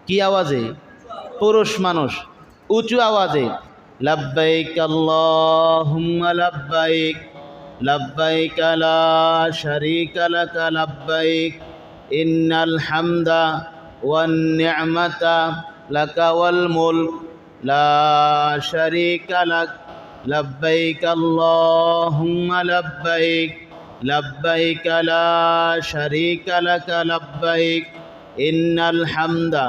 কি আওয়াজে? পুরুষ মানুষ উঁচু আওয়াজে লাব্বাইক আল্লাহুম্মা লাব্বাইক লাব্বাইক লা শারীকা লাক লাব্বাইক ইন্নাল হামদা ওয়ান নি'মাতা লাকা ওয়াল মুলক লা শারীকা লাক লাব্বাইক আল্লাহুম্মা লাব্বাইক লাব্বাইক লা শারীকা লাক লাব্বাইক ইন্নাল হামদা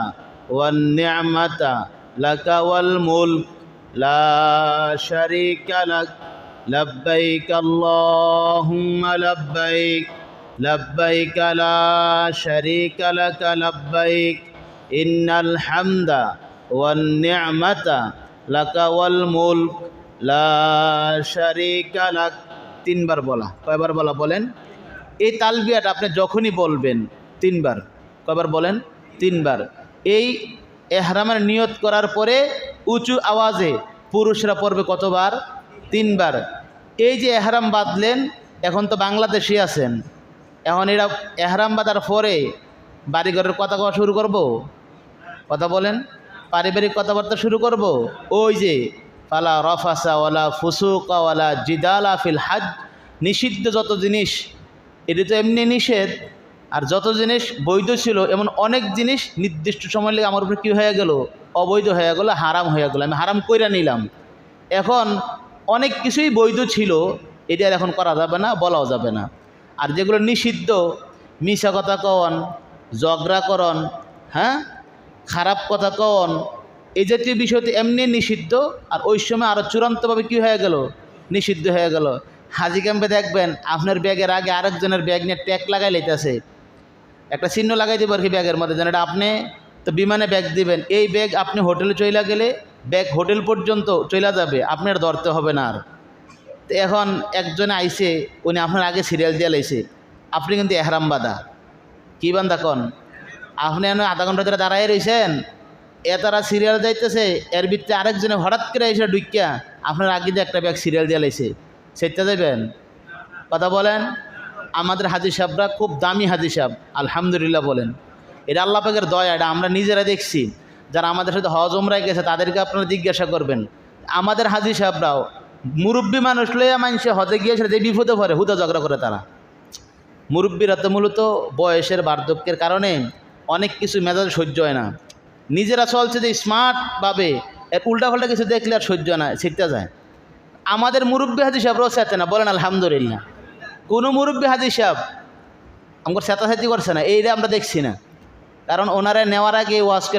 ওয়ান নি'মাতা লাকা ওয়াল মুলক লা শারীকা লাক লাব্বাইক আল্লাহুম্মা লাব্বাইক লাব্বাইক লা শারীকা লাক লাব্বাইক ইন্নাল হামদা ওয়ান নি'মাতা লাকা ওয়াল মুলক লা শারীকা লাক। তিনবার বলা। কয়বার বলা বলেন? এই তালবিয়াটা আপনি যখনই বলবেন তিনবার। কয়বার বলেন? তিনবার। এই এহরামের নিয়ত করার পরে উঁচু আওয়াজে পুরুষরা পড়বে কতবার? তিনবার। এই যে এহরাম বাঁধলেন, এখন তো বাংলাদেশে আছেন, এখন এরা এহরাম বাঁধার পরে বাড়িঘরের কথা কওয়া শুরু করব? কথা বলেন। পারিবারিক কথাবার্তা শুরু করব। ওই যে ফালা রফাসা ওয়ালা ফুসুকা ওয়ালা জিদালা ফিল হাজ, নিষিদ্ধ যত জিনিস এটি তো এমনি নিষেধ, আর যত জিনিস বৈধ ছিল এমন অনেক জিনিস নির্দিষ্ট সময় লেগে আমার উপরে কী হয়ে গেল? অবৈধ হয়ে গেল, হারাম হয়ে গেল। আমি হারাম কইরা নিলাম। এখন অনেক কিছুই বৈধ ছিল, এটা আর এখন করা যাবে না, বলাও যাবে না। আর যেগুলো নিষিদ্ধ, মিশা কথা কন, ঝগড়া করন, হ্যাঁ, খারাপ কথা কন, এই জাতীয় বিষয়টি এমনি নিষিদ্ধ, আর ওই সময় আরও চূড়ান্তভাবে কী হয়ে গেল? নিষিদ্ধ হয়ে গেল। হাজি ক্যাম্পে দেখবেন আপনার ব্যাগের আগে আরেকজনের ব্যাগ নিয়ে ট্যাগ লাগাই লইতেছে, একটা চিহ্ন লাগাই দেবো আর কি ব্যাগের মধ্যে, যেন এটা আপনি তো বিমানে ব্যাগ দিবেন, এই ব্যাগ আপনি হোটেলে চইলা গেলে ব্যাগ হোটেল পর্যন্ত চইলা যাবে, আপনার ধরতে হবে না আর। তো এখন একজনে আইসে, উনি আপনার আগে সিরিয়াল দিয়ে লাইছে, আপনি কিন্তু এহরাম বাঁধা। কী বান্ধা কন? আপনি আধা ঘন্টা ধরে দাঁড়াই রয়েছেন, তারা সিরিয়াল যাইতেছে, এর ভিতরে আরেকজনে হঠাৎ করে এসে ঢুকিয়া আপনার আগে যে একটা ব্যাগ সিরিয়াল দিয়ে লাইছে, সেটা যাবেন? কথা বলেন। আমাদের হাজি সাহেবরা খুব দামি হাজি সাহেব, আলহামদুলিল্লাহ বলেন। এটা আল্লাহ পাকের দয়া, এটা আমরা নিজেরা দেখছি। যারা আমাদের সাথে হজ উমরায় গেছে তাদেরকে আপনারা জিজ্ঞাসা করবেন। আমাদের হাজি সাহেবরাও মুরব্বী মানুষ লইয়া মানুষে হজে গিয়ে যে বিপদে পড়ে, হুদা ঝগড়া করে তারা। মুরব্বীরা তো মূলত বয়সের বার্ধক্যের কারণে অনেক কিছু মেজাজ সহ্য হয় না, নিজেরা চলছে যে স্মার্টভাবে, এর উল্টাপাল্টা কিছু দেখলে আর সহ্য না, শিখতে যায়। আমাদের মুরব্বী হাজি সাহেবরাও চেতে না, বলেন আলহামদুলিল্লাহ। কোনো মুরব্বী হাজি সাহেব আমার চেতাচেতি করছে না, এইটা আমরা দেখছি না। কারণ ওনারা নেওয়ার আগে ওয়াজ করে